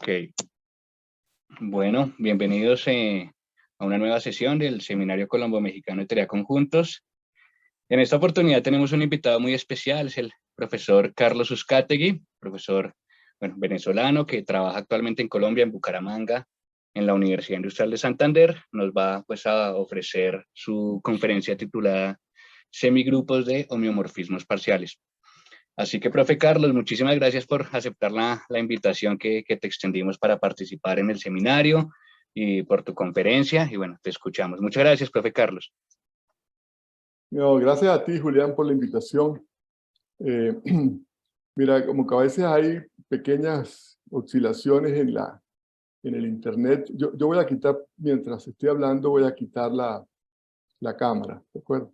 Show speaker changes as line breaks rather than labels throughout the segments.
Ok, bueno, bienvenidos a una nueva sesión del Seminario Colombo-Mexicano de Teoría Conjuntos. En esta oportunidad tenemos un invitado muy especial, es el profesor Carlos Uzcategui, profesor venezolano que trabaja actualmente en Colombia, en Bucaramanga, en la Universidad Industrial de Santander. Nos va pues, a ofrecer su conferencia titulada Semigrupos de homeomorfismos parciales. Así que, profe Carlos, muchísimas gracias por aceptar la invitación que te extendimos para participar en el seminario y por tu conferencia. Y bueno, te escuchamos. Muchas gracias, profe Carlos.
No, gracias a ti, Julián, por la invitación. Mira, como que a veces hay pequeñas oscilaciones en el internet. Yo voy a quitar, mientras estoy hablando, voy a quitar la cámara, ¿de acuerdo?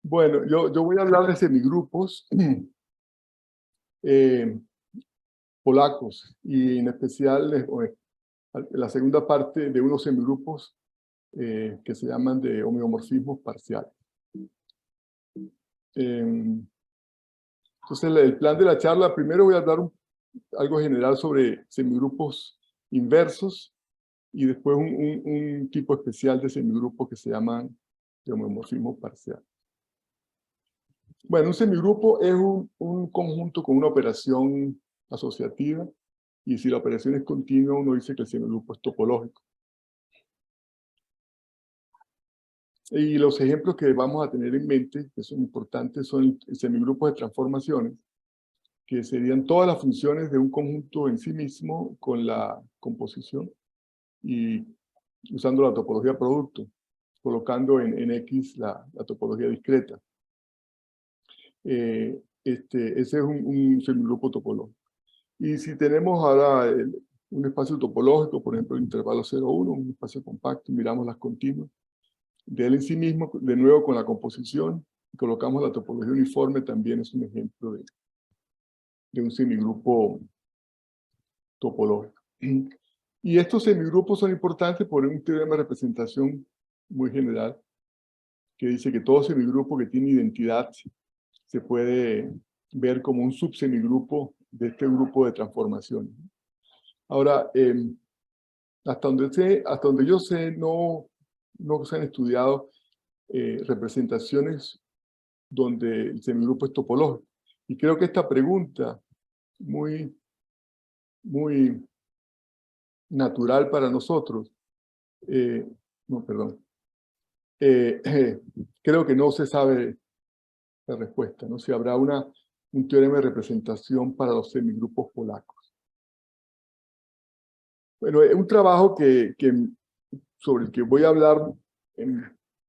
Bueno, yo voy a hablar de semigrupos polacos y en especial la segunda parte de unos semigrupos que se llaman de homeomorfismos parciales. Entonces, el plan de la charla, primero voy a hablar algo general sobre semigrupos inversos y después un tipo especial de semigrupos que se llaman de homeomorfismo parcial. Bueno, un semigrupo es un conjunto con una operación asociativa y si la operación es continua, uno dice que el semigrupo es topológico. Y los ejemplos que vamos a tener en mente, que son importantes, son semigrupos de transformaciones, que serían todas las funciones de un conjunto en sí mismo con la composición y usando la topología producto, colocando en X la topología discreta. Ese es un semigrupo topológico. Y si tenemos ahora un espacio topológico, por ejemplo, el intervalo 0,1, un espacio compacto, miramos las continuas, de él en sí mismo, de nuevo con la composición, y colocamos la topología uniforme, también es un ejemplo de un semigrupo topológico. Y estos semigrupos son importantes por un teorema de representación muy general, que dice que todo semigrupo que tiene identidad se puede ver como un subsemigrupo de este grupo de transformaciones. Ahora, hasta donde yo sé, no se han estudiado representaciones donde el semigrupo es topológico. Y creo que esta pregunta, muy natural para nosotros, creo que no se sabe la respuesta, ¿no? Si habrá un teorema de representación para los semigrupos polacos. Bueno, es un trabajo sobre el que voy a hablar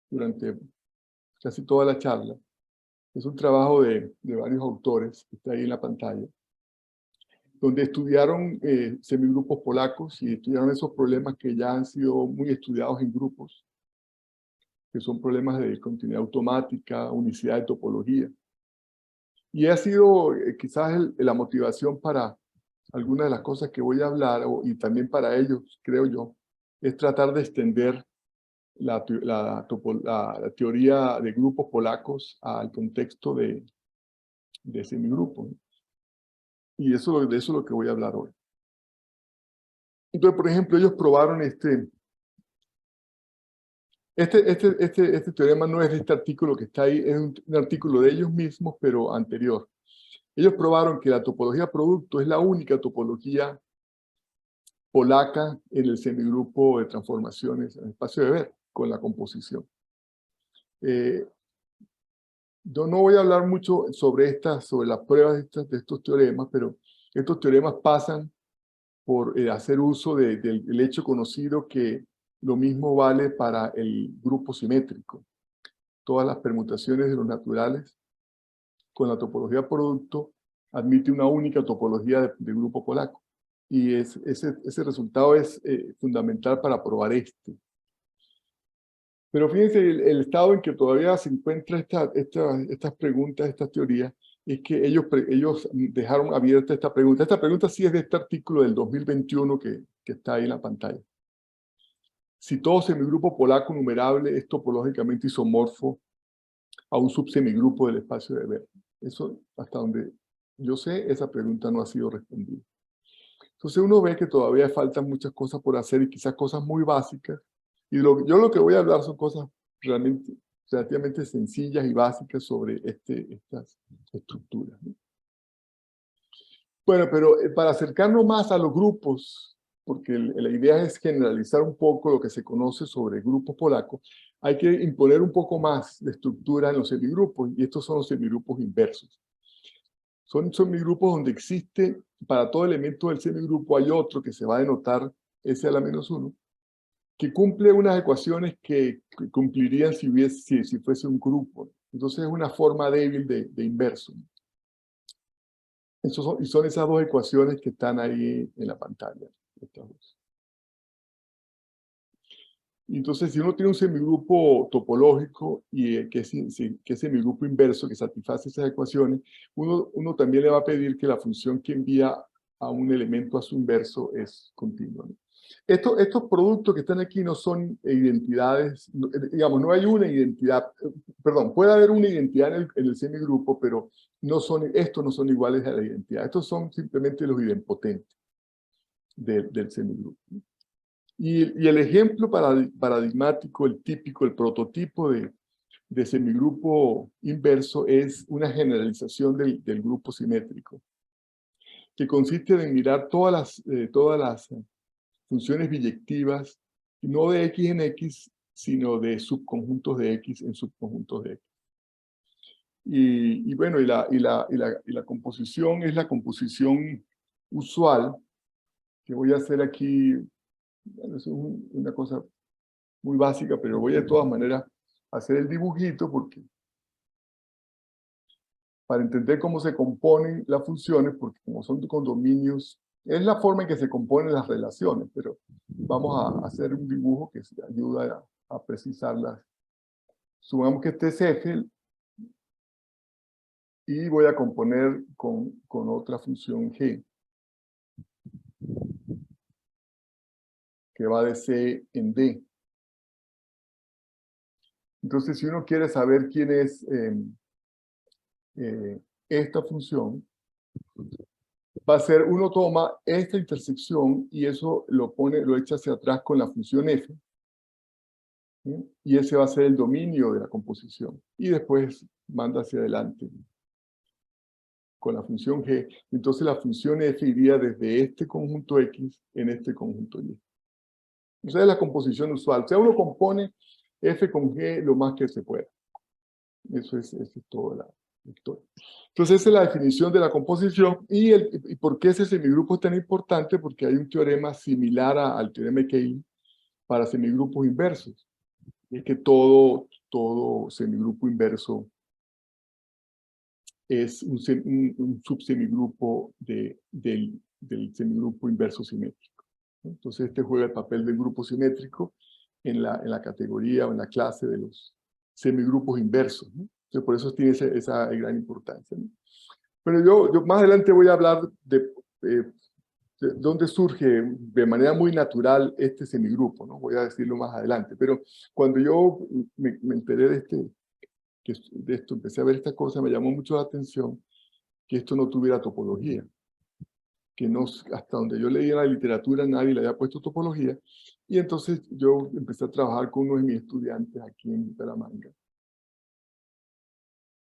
durante casi toda la charla. Es un trabajo de varios autores, que está ahí en la pantalla, donde estudiaron semigrupos polacos y estudiaron esos problemas que ya han sido muy estudiados en grupos, que son problemas de continuidad automática, unicidad de topología. Y ha sido quizás la motivación para algunas de las cosas que voy a hablar, y también para ellos, creo yo, es tratar de extender la teoría de grupos polacos al contexto de semigrupos. Y de eso es lo que voy a hablar hoy. Entonces, por ejemplo, ellos probaron este teorema no es de este artículo que está ahí, es un artículo de ellos mismos, pero anterior. Ellos probaron que la topología producto es la única topología polaca en el semigrupo de transformaciones en el espacio de Weber, con la composición. Yo no voy a hablar mucho sobre las pruebas de estos teoremas, pero estos teoremas pasan por hacer uso del hecho conocido que lo mismo vale para el grupo simétrico. Todas las permutaciones de los naturales con la topología producto admite una única topología de grupo polaco. Y ese resultado es fundamental para probar este. Pero fíjense, el estado en que todavía se encuentra estas preguntas, estas teorías, es que ellos dejaron abierta esta pregunta. Esta pregunta sí es de este artículo del 2021 que está ahí en la pantalla. Si todo semigrupo polaco numerable es topológicamente isomorfo a un subsemigrupo del espacio de Weber. Eso hasta donde Yo sé, esa pregunta no ha sido respondida. Entonces uno ve que todavía faltan muchas cosas por hacer y quizás cosas muy básicas. Y yo lo que voy a hablar son cosas realmente, relativamente sencillas y básicas sobre estas estructuras, ¿no? Bueno, pero para acercarnos más a los grupos, porque la idea es generalizar un poco lo que se conoce sobre grupos polacos, hay que imponer un poco más de estructura en los semigrupos, y estos son los semigrupos inversos. Son semigrupos donde existe, para todo elemento del semigrupo hay otro que se va a denotar S a la menos 1, que cumple unas ecuaciones que cumplirían si fuese un grupo. Entonces es una forma débil de inverso. Y son esas dos ecuaciones que están ahí en la pantalla. Estas dos. Entonces, si uno tiene un semigrupo topológico y que es semigrupo inverso que satisface esas ecuaciones, uno también le va a pedir que la función que envía a un elemento a su inverso es continua, ¿no? Estos productos que están aquí no son identidades, digamos, no hay una identidad, perdón, puede haber una identidad en el semigrupo, pero estos no son iguales a la identidad. Estos son simplemente los idempotentes del semigrupo. Y el ejemplo paradigmático, el típico, el prototipo de semigrupo inverso es una generalización del grupo simétrico, que consiste en mirar todas las funciones biyectivas, no de X en X, sino de subconjuntos de X en subconjuntos de X. Y bueno, y la composición es la composición usual, que voy a hacer aquí. Bueno, eso es una cosa muy básica, pero voy de todas maneras a hacer el dibujito porque para entender cómo se componen las funciones, porque como son condominios, es la forma en que se componen las relaciones, pero vamos a hacer un dibujo que ayuda a precisarlas. Supongamos que este es F y voy a componer con otra función G, que va de C en D. Entonces, si uno quiere saber quién es esta función, va a ser, uno toma esta intersección y eso lo echa hacia atrás con la función f, ¿sí? Y ese va a ser el dominio de la composición. Y después manda hacia adelante con la función g. Entonces la función f iría desde este conjunto x en este conjunto y. Esa es la composición usual. O sea, uno compone f con g lo más que se pueda. Eso es toda la historia. Entonces, esa es la definición de la composición. ¿Y por qué ese semigrupo es tan importante? Porque hay un teorema similar al teorema de Cayley para semigrupos inversos. Y es que todo semigrupo inverso es un subsemigrupo del semigrupo inverso simétrico. Entonces, este juega el papel del grupo simétrico en la categoría o en la clase de los semigrupos inversos, ¿no? Entonces, por eso tiene esa gran importancia, ¿no? Pero yo más adelante voy a hablar de dónde surge de manera muy natural este semigrupo, ¿no? Voy a decirlo más adelante. Pero cuando yo me enteré de esto, empecé a ver esta cosa, me llamó mucho la atención que esto no tuviera topología. Que no, hasta donde yo leía la literatura nadie le había puesto topología. Y entonces yo empecé a trabajar con uno de mis estudiantes aquí en Bucaramanga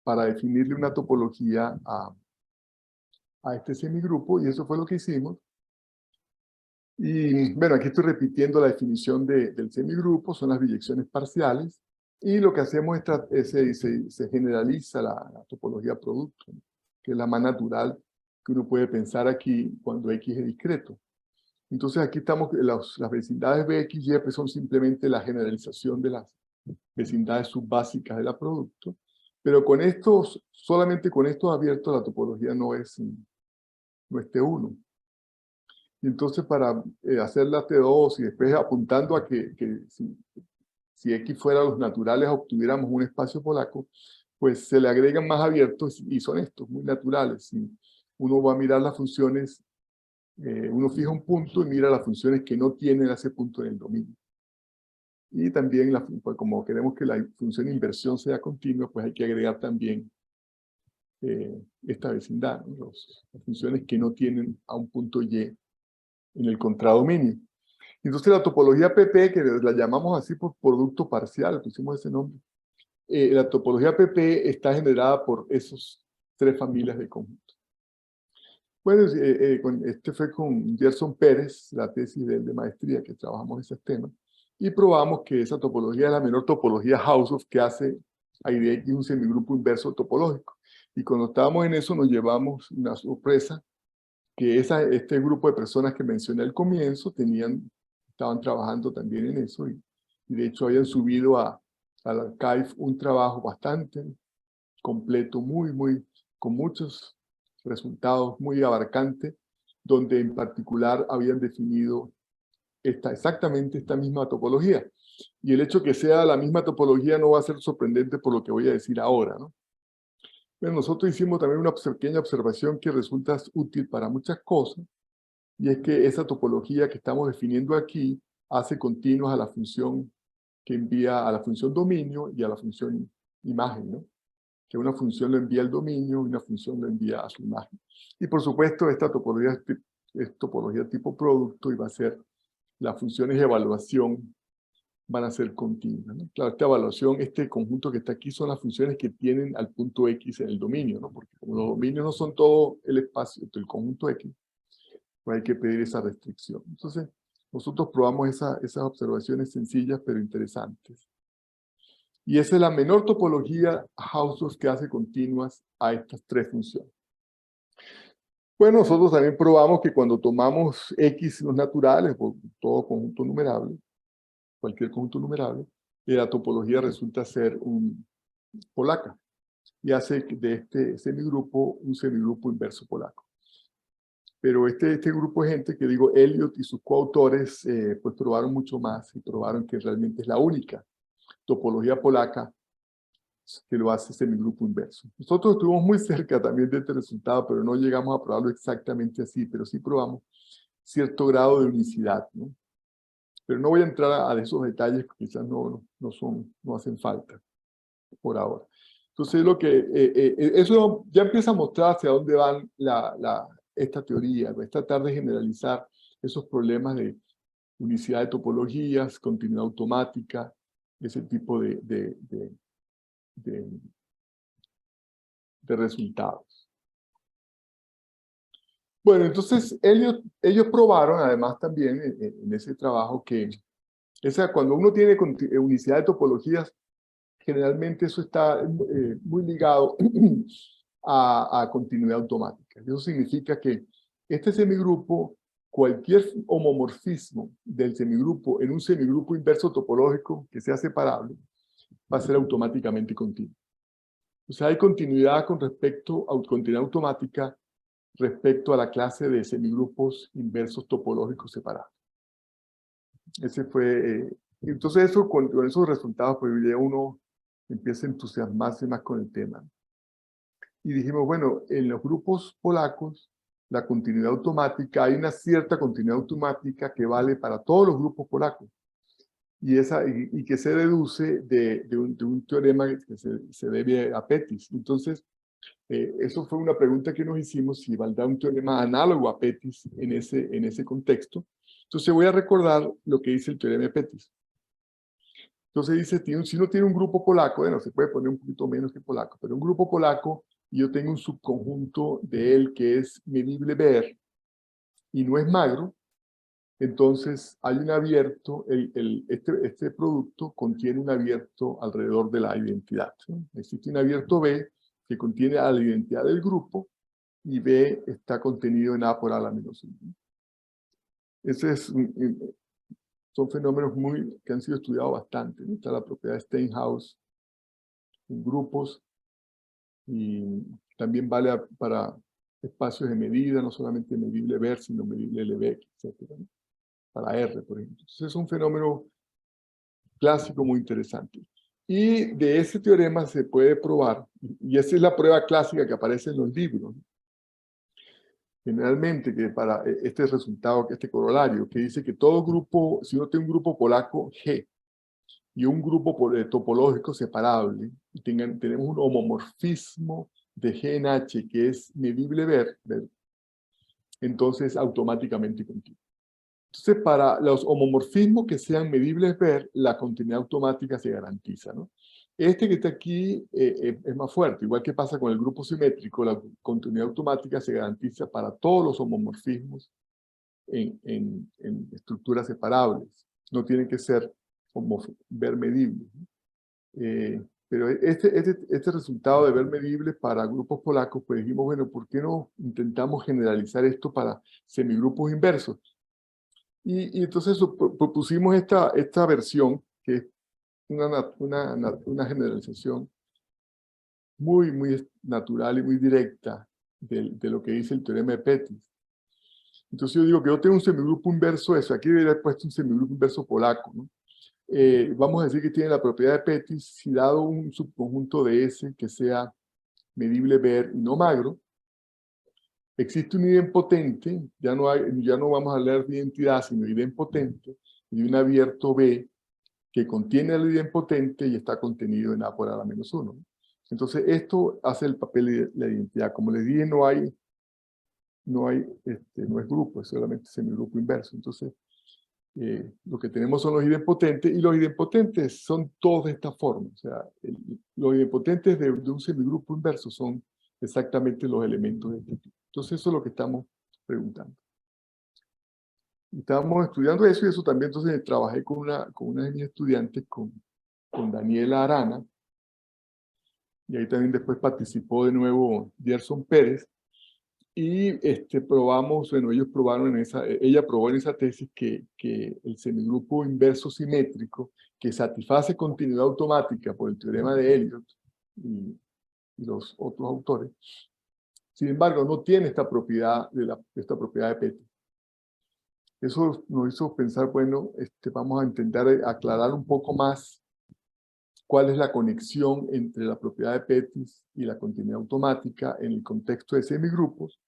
para definirle una topología a este semigrupo, y eso fue lo que hicimos. Y bueno, aquí estoy repitiendo la definición del semigrupo, son las biyecciones parciales, y lo que hacemos es se generaliza la topología producto, ¿no? Que es la más natural que uno puede pensar aquí cuando X es discreto. Entonces aquí estamos, las vecindades B, X, Y pues son simplemente la generalización de las vecindades subbásicas de la producto, pero solamente con estos abiertos la topología no es T1. Y entonces para hacer la T2 y después apuntando a que si X fuera los naturales obtuviéramos un espacio polaco, pues se le agregan más abiertos y son estos, muy naturales. Si uno va a mirar las funciones, uno fija un punto y mira las funciones que no tienen ese punto en el dominio. Y también, pues como queremos que la función de inversión sea continua, pues hay que agregar también esta vecindad, ¿no? Las funciones que no tienen a un punto Y en el contradominio. Entonces la topología PP, que la llamamos así por producto parcial, pusimos ese nombre, la topología PP está generada por esas tres familias de conjuntos. Bueno, este fue con Gerson Pérez, la tesis de maestría que trabajamos esos temas, y probamos que esa topología es la menor topología Hausdorff que hace a IDX un semigrupo inverso topológico. Y cuando estábamos en eso nos llevamos una sorpresa, que este grupo de personas que mencioné al comienzo estaban trabajando también en eso, y de hecho habían subido al archive un trabajo bastante completo, con muchos resultados, muy abarcante, donde en particular habían definido exactamente esta misma topología. Y el hecho que sea la misma topología no va a ser sorprendente por lo que voy a decir ahora, ¿no? Pero nosotros hicimos también una pequeña observación que resulta útil para muchas cosas, y es que esa topología que estamos definiendo aquí hace continuas a la función que envía a la función dominio y a la función imagen, ¿no? Que una función lo envía al dominio y una función lo envía a su imagen. Y por supuesto, esta topología es topología tipo producto, y va a ser las funciones de evaluación van a ser continuas, ¿no? Claro, esta evaluación, este conjunto que está aquí son las funciones que tienen al punto X en el dominio, ¿no? Porque como los dominios no son todo el espacio, el conjunto X, pues hay que pedir esa restricción. Entonces, nosotros probamos esas observaciones sencillas pero interesantes. Y esa es la menor topología Hausdorff que hace continuas a estas tres funciones. Bueno, nosotros también probamos que cuando tomamos X los naturales, por todo conjunto numerable, cualquier conjunto numerable, la topología resulta ser polaca, y hace de este semigrupo un semigrupo inverso polaco. Pero este grupo de gente que digo, Elliot y sus coautores, pues probaron mucho más y probaron que realmente es la única topología polaca que lo hace semigrupo inverso. Nosotros estuvimos muy cerca también de este resultado, pero no llegamos a probarlo exactamente así, pero sí probamos cierto grado de unicidad, ¿no? Pero no voy a entrar a esos detalles que quizás no hacen falta por ahora. Entonces, eso ya empieza a mostrar hacia dónde van esta teoría. Voy a tratar de generalizar esos problemas de unicidad de topologías, continuidad automática, ese tipo de resultados. Bueno, entonces ellos probaron además también en ese trabajo que cuando uno tiene unicidad de topologías, generalmente eso está muy ligado a continuidad automática. Eso significa que este semigrupo, cualquier homomorfismo del semigrupo en un semigrupo inverso topológico que sea separable, va a ser automáticamente continuo. O sea, hay continuidad continuidad automática respecto a la clase de semigrupos inversos topológicos separados. Entonces eso, con esos resultados, pues ya uno empieza a entusiasmarse más con el tema. Y dijimos, bueno, en los grupos polacos, la continuidad automática, hay una cierta continuidad automática que vale para todos los grupos polacos. Y que se deduce de un teorema que se debe a Pettis. Entonces, eso fue una pregunta que nos hicimos, si valdrá un teorema análogo a Pettis en ese contexto. Entonces voy a recordar lo que dice el teorema de Pettis. Entonces dice, si uno tiene un grupo polaco, bueno, se puede poner un poquito menos que polaco, pero un grupo polaco, y yo tengo un subconjunto de él que es medible ver, y no es magro, entonces hay un abierto, este producto contiene un abierto alrededor de la identidad, ¿sí? Existe un abierto B que contiene a la identidad del grupo, y B está contenido en A por A a la menos 1. Son fenómenos que han sido estudiados bastante, ¿no? Está la propiedad de Steinhaus en grupos, y también vale para espacios de medida, no solamente medible ver, sino medible LB, etc., ¿no? Para R, por ejemplo. Entonces es un fenómeno clásico muy interesante. Y de ese teorema se puede probar, y esa es la prueba clásica que aparece en los libros, ¿no? Generalmente, que para este resultado, este corolario, que dice que todo grupo, si uno tiene un grupo polaco G y un grupo topológico separable, y tenemos un homomorfismo de GNH que es medible ver, entonces automáticamente continuo. Entonces, para los homomorfismos que sean medibles ver, la continuidad automática se garantiza, ¿no? Este que está aquí es más fuerte, igual que pasa con el grupo simétrico, la continuidad automática se garantiza para todos los homomorfismos en estructuras separables. No tienen que ser ver medibles, ¿no? Pero este resultado de ver medible para grupos polacos, pues dijimos, bueno, ¿por qué no intentamos generalizar esto para semigrupos inversos? Y entonces propusimos esta versión, que es una generalización muy natural y muy directa de lo que dice el teorema de Pettis. Entonces yo digo que yo tengo un semigrupo inverso, eso, aquí debería haber puesto un semigrupo inverso polaco, ¿no? Vamos a decir que tiene la propiedad de Pettis si dado un subconjunto de S que sea medible ver y no magro, existe un idempotente, ya no vamos a hablar de identidad, sino idempotente, y un abierto B que contiene el idempotente y está contenido en A por A menos 1. Entonces, esto hace el papel de la identidad. Como les dije, no es grupo, es solamente semigrupo inverso. Entonces, lo que tenemos son los idempotentes, y los idempotentes son todos de esta forma. O sea, los idempotentes de un semigrupo inverso son exactamente los elementos de este tipo. Entonces, eso es lo que estamos preguntando. Estábamos estudiando eso, y eso también, entonces trabajé con una de mis estudiantes, con Daniela Arana, y ahí también después participó de nuevo Gerson Pérez, y probamos, bueno, ella probó en esa tesis que el semigrupo inverso simétrico, que satisface continuidad automática por el teorema de Elliott y los otros autores, sin embargo, no tiene esta propiedad esta propiedad de Pettis. Eso nos hizo pensar, bueno, vamos a intentar aclarar un poco más cuál es la conexión entre la propiedad de Pettis y la continuidad automática en el contexto de semigrupos,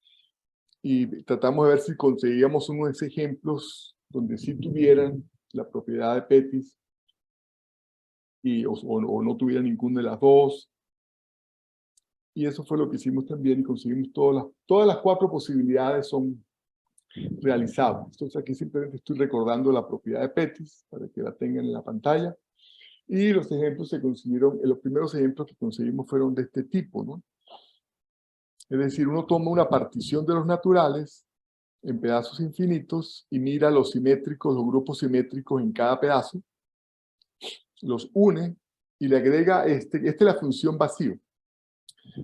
y tratamos de ver si conseguíamos unos ejemplos donde sí tuvieran la propiedad de Pettis o no tuvieran ninguna de las dos. Y eso fue lo que hicimos también, y conseguimos todas las 4 posibilidades son realizables. Entonces aquí simplemente estoy recordando la propiedad de Pettis para que la tengan en la pantalla. Y los ejemplos se consiguieron, los primeros ejemplos que conseguimos fueron de este tipo, ¿no? Es decir, uno toma una partición de los naturales en pedazos infinitos y mira los simétricos, los grupos simétricos en cada pedazo, los une y le agrega esta es la función vacío.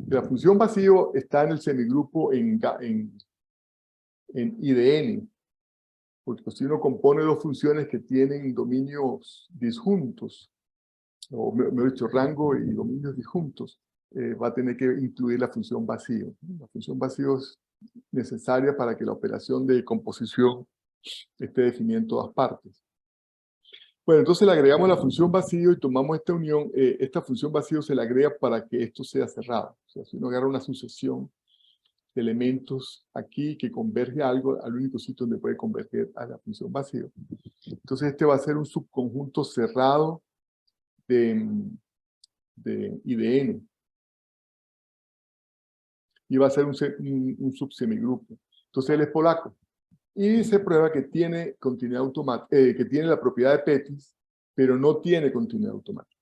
La función vacío está en el semigrupo en IDN, porque si uno compone 2 funciones que tienen dominios disjuntos, o mejor dicho, rango y dominios disjuntos, va a tener que incluir la función vacío. La función vacío es necesaria para que la operación de composición esté definida en todas partes. Bueno, entonces le agregamos la función vacío y tomamos esta unión. Esta función vacío se le agrega para que esto sea cerrado. O sea, si uno agarra una sucesión de elementos aquí que converge a algo, al único sitio donde puede converger a la función vacío. Entonces este va a ser un subconjunto cerrado de IDN. Y va a ser un subsemigrupo. Entonces él es polaco. Y se prueba que tiene continuidad automática, que tiene la propiedad de Pettis, pero no tiene continuidad automática.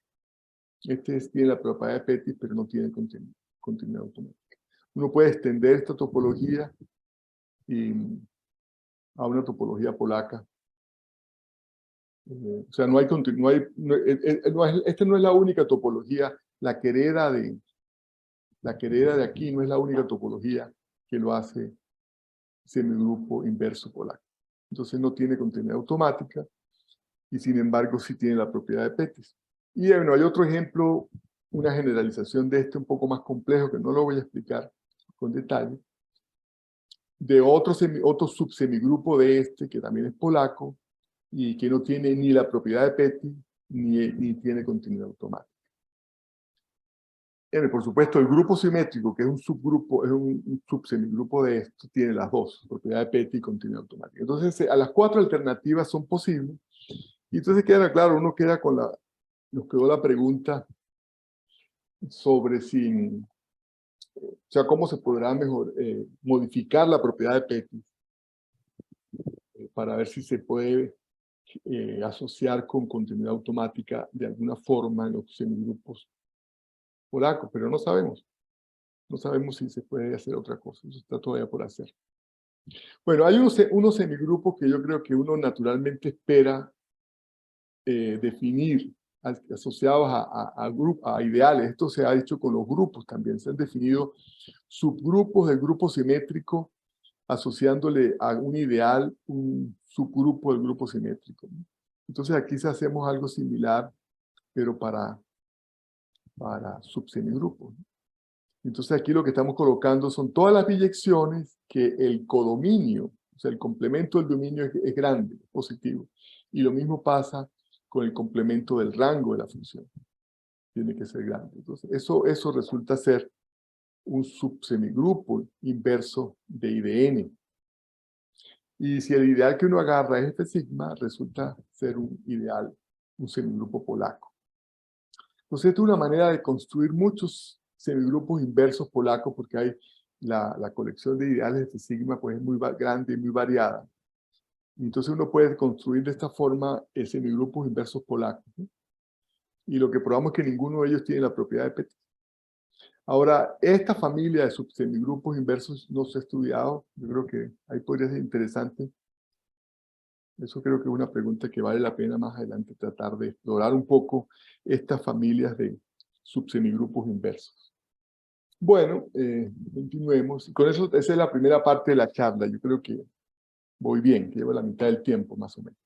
Tiene la propiedad de Pettis, pero no tiene continuidad automática. Uno puede extender esta topología a una topología polaca. O sea, esta no es la única topología. La quereda de aquí no es la única topología que lo hace semigrupo inverso polaco. Entonces no tiene continuidad automática, y sin embargo sí tiene la propiedad de Pettis. Y bueno, hay otro ejemplo, una generalización de un poco más complejo, que no lo voy a explicar con detalle, de otro subsemigrupo de que también es polaco, y que no tiene ni la propiedad de Pettis, ni tiene continuidad automática. Por supuesto, el grupo simétrico, que es un subgrupo, es un subsemigrupo de esto, tiene las dos, propiedad de Pettis y continuidad automática. Entonces, a las 4 alternativas son posibles, y entonces queda claro, nos quedó la pregunta sobre si o sea, cómo se podrá modificar la propiedad de Pettis para ver si se puede asociar con continuidad automática de alguna forma en los semigrupos polacos, pero no sabemos. No sabemos si se puede hacer otra cosa, eso está todavía por hacer. Bueno, hay unos semigrupos que yo creo que uno naturalmente espera definir asociados a ideales. Esto se ha hecho con los grupos también. Se han definido subgrupos del grupo simétrico asociándole a un ideal un subgrupo del grupo simétrico. Entonces aquí hacemos algo similar, pero para subsemigrupos. Entonces aquí lo que estamos colocando son todas las biyecciones que el codominio, o sea, el complemento del dominio es grande, es positivo. Y lo mismo pasa con el complemento del rango de la función. Tiene que ser grande. Entonces eso resulta ser un subsemigrupo inverso de IDN. Y si el ideal que uno agarra es este sigma, resulta ser un ideal, un semigrupo polaco. Entonces, esta es una manera de construir muchos semigrupos inversos polacos, porque hay la colección de ideales de este sigma pues, es muy grande y muy variada. Y entonces uno puede construir de esta forma semigrupos inversos polacos, ¿no? Y lo que probamos es que ninguno de ellos tiene la propiedad de Pettis. Ahora, esta familia de subsemigrupos inversos no se ha estudiado. Yo creo que ahí podría ser interesante. Eso creo que es una pregunta que vale la pena más adelante tratar de explorar un poco estas familias de subsemigrupos inversos. Bueno, continuemos. Con eso, esa es la primera parte de la charla. Yo creo que voy bien, que llevo la mitad del tiempo más o menos.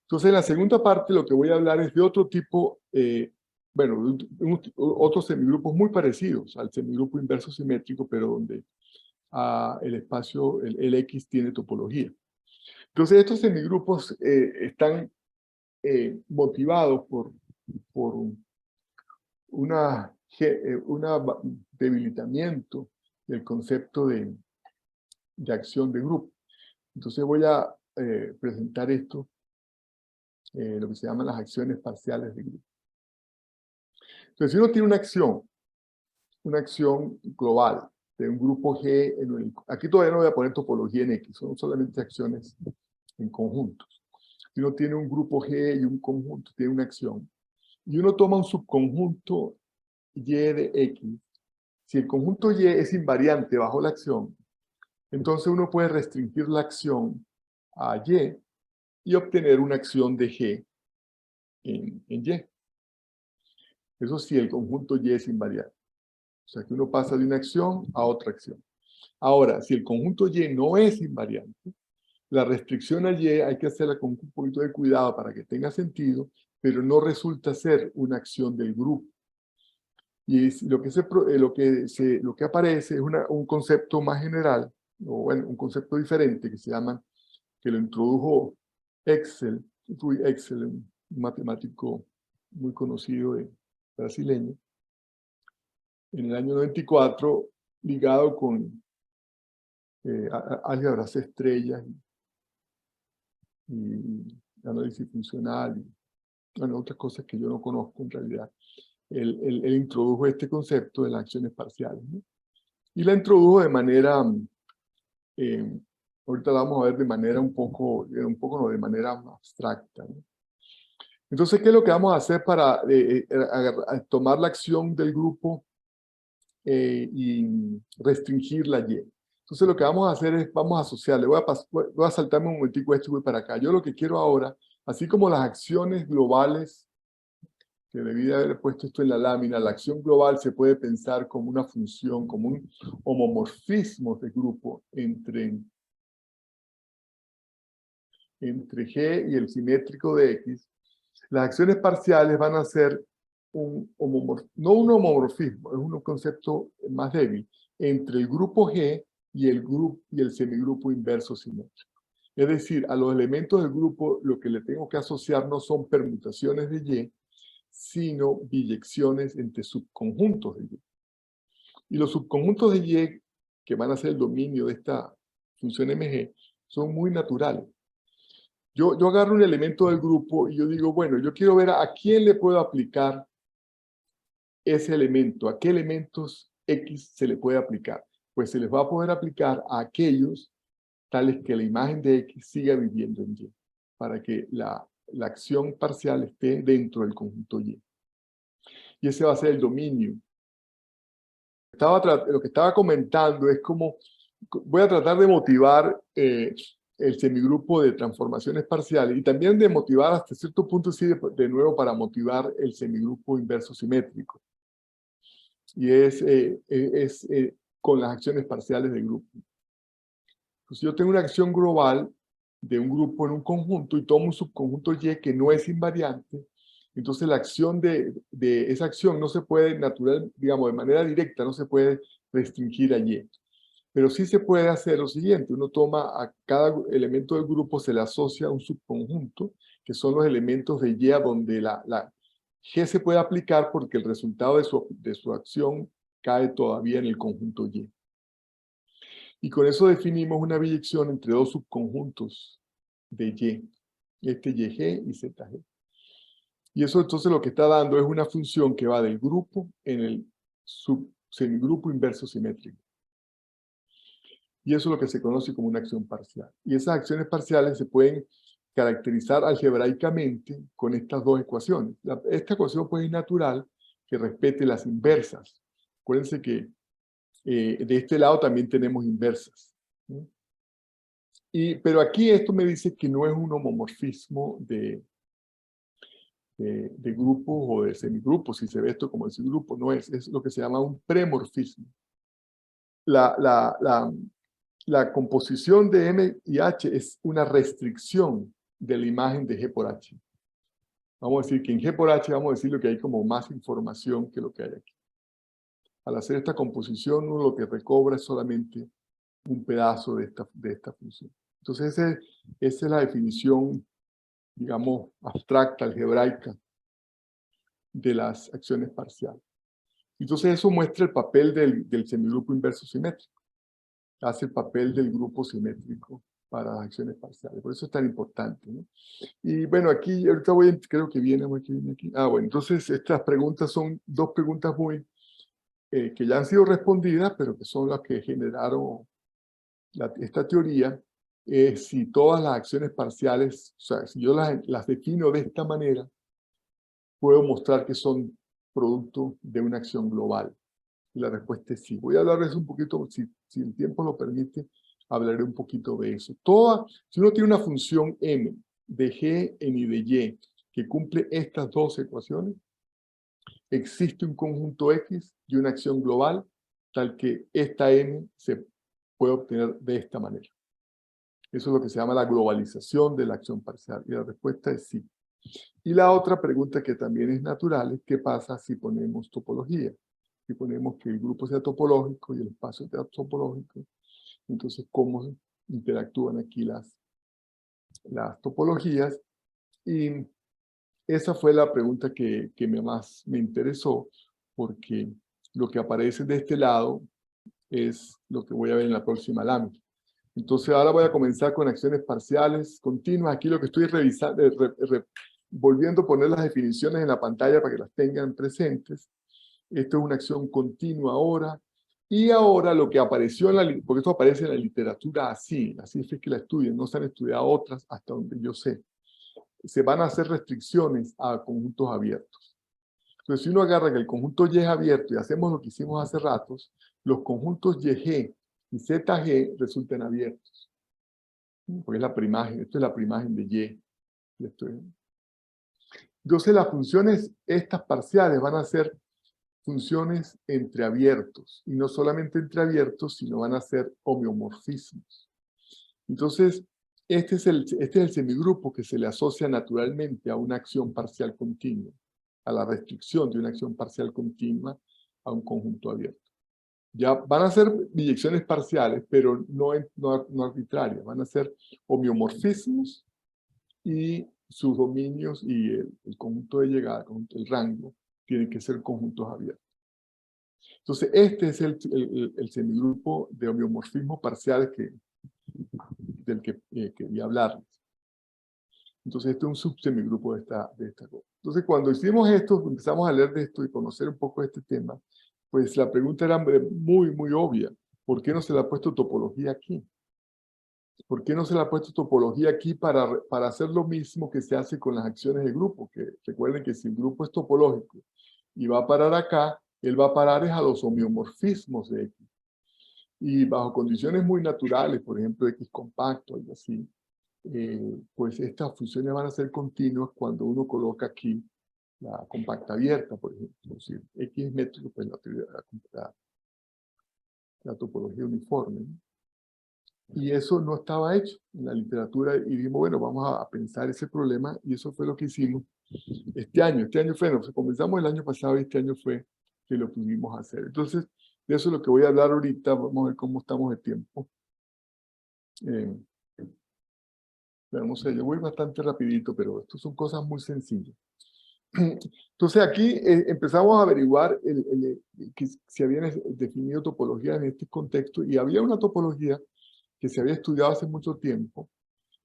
Entonces, en la segunda parte lo que voy a hablar es de otro tipo, bueno, otros semigrupos muy parecidos al semigrupo inverso simétrico, pero donde el espacio, el X tiene topología. Entonces, estos semigrupos están motivados por un debilitamiento del concepto de acción de grupo. Entonces voy a presentar esto, lo que se llaman las acciones parciales de grupo. Entonces, si uno tiene una acción global de un grupo G, aquí todavía no voy a poner topología en X, son solamente acciones en conjuntos. Si uno tiene un grupo G y un conjunto, tiene una acción, y uno toma un subconjunto Y de X, si el conjunto Y es invariante bajo la acción, entonces uno puede restringir la acción a Y obtener una acción de G en Y. Eso sí, el conjunto Y es invariante. O sea que uno pasa de una acción a otra acción. Ahora, si el conjunto Y no es invariante, la restricción a Y hay que hacerla con un poquito de cuidado para que tenga sentido, pero no resulta ser una acción del grupo. Y lo que aparece es un concepto más general, o bueno, un concepto diferente que lo introdujo Rui Excel, un matemático muy conocido brasileño, en el año 94, ligado con álgebras estrellas y análisis funcional, y bueno, otras cosas que yo no conozco en realidad. Él introdujo este concepto de las acciones parciales, ¿no? Y la introdujo de manera, ahorita la vamos a ver de manera no, de manera abstracta, ¿no? Entonces, ¿qué es lo que vamos a hacer para tomar la acción del grupo y restringir la Y? Entonces, lo que vamos a hacer es, vamos a asociarle, voy a saltarme un momentico esto y voy para acá. Yo lo que quiero ahora, así como las acciones globales, que debí de haber puesto esto en la lámina, la acción global se puede pensar como una función, como un homomorfismo de grupo entre G y el simétrico de X. Las acciones parciales van a ser no un homomorfismo, es un concepto más débil, entre el grupo G y el semigrupo inverso simétrico. Es decir, a los elementos del grupo lo que le tengo que asociar no son permutaciones de Y, sino biyecciones entre subconjuntos de Y. Y los subconjuntos de Y, que van a ser el dominio de esta función MG, son muy naturales. Yo agarro un elemento del grupo y yo digo, bueno, yo quiero ver a quién le puedo aplicar ese elemento, a qué elementos X se le puede aplicar? Pues se les va a poder aplicar a aquellos tales que la imagen de X siga viviendo en Y, para que la acción parcial esté dentro del conjunto Y. Y ese va a ser el dominio. Lo que estaba comentando es como, voy a tratar de motivar el semigrupo de transformaciones parciales y también de motivar hasta cierto punto, sí, de nuevo para motivar el semigrupo inverso simétrico. Y es con las acciones parciales del grupo. Pues yo tengo una acción global de un grupo en un conjunto y tomo un subconjunto Y que no es invariante. Entonces la acción de esa acción no se puede digamos, de manera directa, no se puede restringir a Y. Pero sí se puede hacer lo siguiente: uno toma a cada elemento del grupo, se le asocia a un subconjunto, que son los elementos de Y, a donde la G se puede aplicar porque el resultado de su acción cae todavía en el conjunto Y. Y con eso definimos una biyección entre dos subconjuntos de Y, este YG y ZG. Y eso entonces lo que está dando es una función que va del grupo en el semigrupo inverso simétrico. Y eso es lo que se conoce como una acción parcial. Y esas acciones parciales se pueden caracterizar algebraicamente con estas dos ecuaciones. Esta ecuación pues es natural, que respete las inversas. Acuérdense que de este lado también tenemos inversas, ¿no? Pero aquí esto me dice que no es un homomorfismo de grupos o de semigrupos. Si se ve esto como el semigrupo, no es lo que se llama un premorfismo. La composición de M y H es una restricción de la imagen de G por H. Vamos a decir que en G por H vamos a decir lo que hay como más información que lo que hay aquí. Al hacer esta composición, uno lo que recobra es solamente un pedazo de esta función. Entonces esa es la definición, digamos, abstracta, algebraica, de las acciones parciales. Entonces eso muestra el papel del semigrupo inverso simétrico. Hace el papel del grupo simétrico para las acciones parciales. Por eso es tan importante, ¿no? Y bueno, aquí ahorita creo que viene aquí. Ah, bueno, entonces estas preguntas son dos preguntas muy que ya han sido respondidas, pero que son las que generaron esta teoría. Si todas las acciones parciales, o sea, si yo las defino de esta manera, puedo mostrar que son producto de una acción global. Y la respuesta es sí. Voy a hablar de eso un poquito, si el tiempo lo permite, hablaré un poquito de eso. Si uno tiene una función m de g en y de y que cumple estas dos ecuaciones, existe un conjunto X y una acción global tal que esta m se puede obtener de esta manera. Eso es lo que se llama la globalización de la acción parcial. Y la respuesta es sí. Y la otra pregunta que también es natural es ¿qué pasa si ponemos topología? Si ponemos que el grupo sea topológico y el espacio sea topológico, entonces ¿cómo interactúan aquí las topologías? Y esa fue la pregunta que más me interesó, porque lo que aparece de este lado es lo que voy a ver en la próxima lámina. Entonces ahora voy a comenzar con acciones parciales continuas. Aquí lo que estoy revisando, volviendo a poner las definiciones en la pantalla para que las tengan presentes. Esto es una acción continua ahora. Y ahora lo que apareció porque esto aparece en la literatura así es que la estudian, no se han estudiado otras hasta donde yo sé. Se van a hacer restricciones a conjuntos abiertos. Entonces, si uno agarra que el conjunto Y es abierto y hacemos lo que hicimos hace ratos, los conjuntos YG y ZG resultan abiertos. Porque es la primagen, esto es la primagen de Y. Entonces, las funciones, estas parciales, van a ser funciones entre abiertos. Y no solamente entre abiertos, sino van a ser homeomorfismos. Entonces, este es el semigrupo que se le asocia naturalmente a una acción parcial continua, a la restricción de una acción parcial continua a un conjunto abierto. Ya van a ser biyecciones parciales, pero no arbitrarias. Van a ser homeomorfismos y sus dominios y el conjunto de llegada, el rango, tienen que ser conjuntos abiertos. Entonces, este es el semigrupo de homeomorfismo parcial del que quería hablarles. Entonces, este es un subsemigrupo de esta cosa. Entonces, cuando hicimos esto, empezamos a leer de esto y conocer un poco de este tema, pues la pregunta era muy, muy obvia. ¿Por qué no se le ha puesto topología aquí? ¿Por qué no se le ha puesto topología aquí para hacer lo mismo que se hace con las acciones de grupo? Que recuerden que si el grupo es topológico y va a parar acá, él va a parar es a los homeomorfismos de X. Y bajo condiciones muy naturales, por ejemplo, X compacto, algo así, pues estas funciones van a ser continuas cuando uno coloca aquí la compacta abierta, por ejemplo. Si X es métrico, pues la topología uniforme, ¿no? Y eso no estaba hecho en la literatura y dijimos, bueno, vamos a pensar ese problema y eso fue lo que hicimos este año. Este año fue, no, comenzamos el año pasado y este año fue que lo pudimos hacer. Entonces, de eso es lo que voy a hablar ahorita. Vamos a ver cómo estamos de tiempo. Vamos a yo voy bastante rapidito, pero esto son cosas muy sencillas. Entonces aquí empezamos a averiguar que se habían definido topologías en este contexto y había una topología que se había estudiado hace mucho tiempo,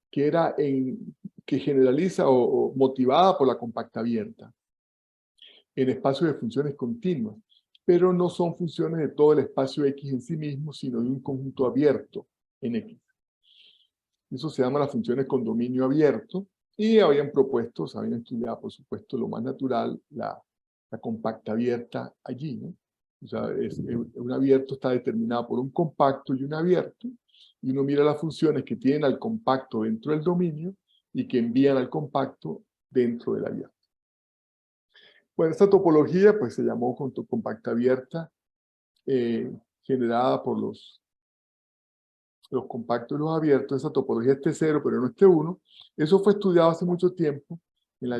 que era que generaliza o motivada por la compacta abierta en espacios de funciones continuas, pero no son funciones de todo el espacio X en sí mismo, sino de un conjunto abierto en X. Eso se llama las funciones con dominio abierto y habían propuesto, se habían estudiado, por supuesto, lo más natural, la compacta abierta allí, ¿no? O sea, un abierto está determinado por un compacto y un abierto, y uno mira las funciones que tienen al compacto dentro del dominio y que envían al compacto dentro del abierto. Bueno, esta topología pues se llamó compacta abierta, generada por los compactos y los abiertos. Esa topología es T0, pero no es T1. Eso fue estudiado hace mucho tiempo, en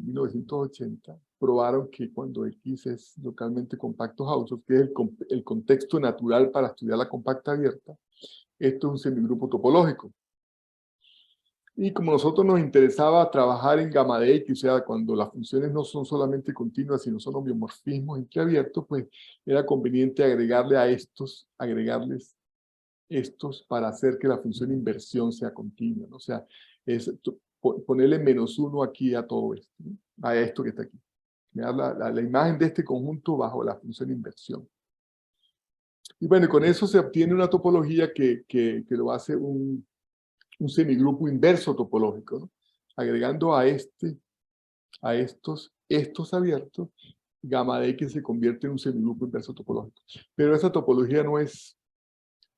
1980. Probaron que cuando X es localmente compacto Hausdorff, que es el contexto natural para estudiar la compacta abierta, esto es un semigrupo topológico. Y como a nosotros nos interesaba trabajar en gamma de X, o sea, cuando las funciones no son solamente continuas, sino son homeomorfismos entre abiertos, pues era conveniente agregarles estos para hacer que la función inversión sea continua, ¿no? O sea, ponerle -1 aquí a todo esto, ¿no? A esto que está aquí. Me da la imagen de este conjunto bajo la función inversión. Y bueno, con eso se obtiene una topología que lo hace un semigrupo inverso topológico, ¿no? Agregando a estos abiertos, gamma de X se convierte en un semigrupo inverso topológico. Pero esa topología no es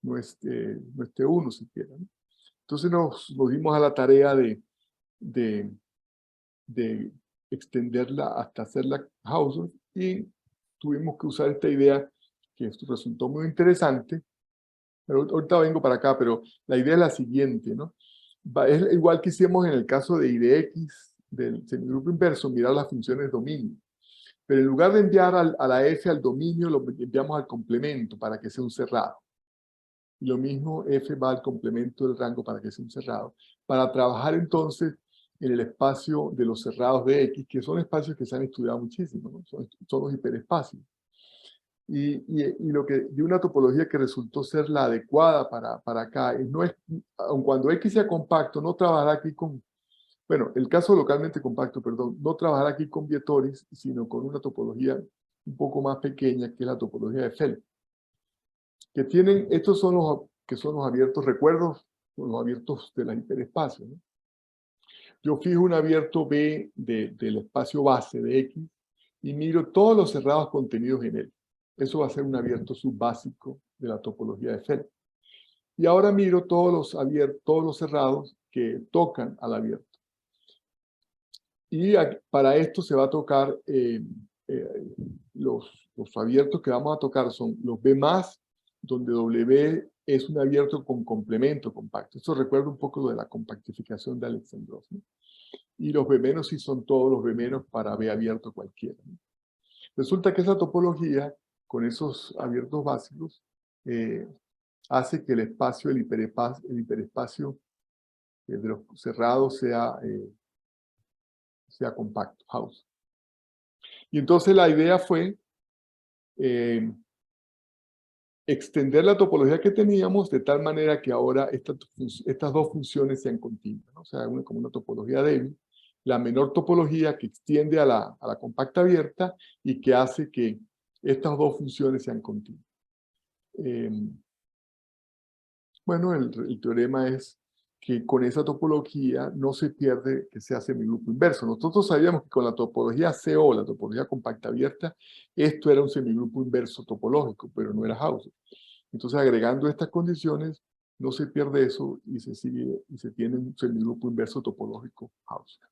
T1 siquiera, ¿no? Entonces nos dimos a la tarea de extenderla hasta hacerla Hausdorff y tuvimos que usar esta idea que esto resultó muy interesante. Pero ahorita vengo para acá, pero la idea es la siguiente, ¿no? Es igual que hicimos en el caso de I de X, del semigrupo inverso, mirar las funciones dominio. Pero en lugar de enviar a la F al dominio, lo enviamos al complemento para que sea un cerrado. Y lo mismo F va al complemento del rango para que sea un cerrado. Para trabajar entonces en el espacio de los cerrados de X, que son espacios que se han estudiado muchísimo, ¿no? Son los hiperespacios. Y de una topología que resultó ser la adecuada para acá, aun cuando X sea compacto, no trabajará aquí con, bueno, el caso localmente compacto, perdón, no trabajará aquí con Vietoris, sino con una topología un poco más pequeña, que es la topología de Feld. Que tienen, estos son los abiertos recuerdos, los abiertos de la hiperespacio, ¿no? Yo fijo un abierto B del espacio base de X y miro todos los cerrados contenidos en él. Eso va a ser un abierto subbásico de la topología de Feld. Y ahora miro todos los cerrados que tocan al abierto. Y para esto se va a tocar, los abiertos que vamos a tocar son los B+, donde W es un abierto con complemento compacto. Esto recuerda un poco lo de la compactificación de Alexandrov, ¿no? Y los B- sí son todos los B- para B abierto cualquiera, ¿no? Resulta que esa topología, con esos abiertos básicos, hace que el espacio, el hiperespacio de los cerrados sea compacto, Hausdorff. Y entonces la idea fue extender la topología que teníamos de tal manera que ahora estas dos funciones sean continuas, ¿no? O sea, como una topología débil, la menor topología que extiende a la compacta abierta y que hace que estas dos funciones sean continuas. Bueno, el teorema es que con esa topología no se pierde que sea semigrupo inverso. Nosotros sabíamos que con la topología CO, la topología compacta abierta, esto era un semigrupo inverso topológico, pero no era Hausdorff. Entonces, agregando estas condiciones, no se pierde eso y se sigue y se tiene un semigrupo inverso topológico Hausdorff.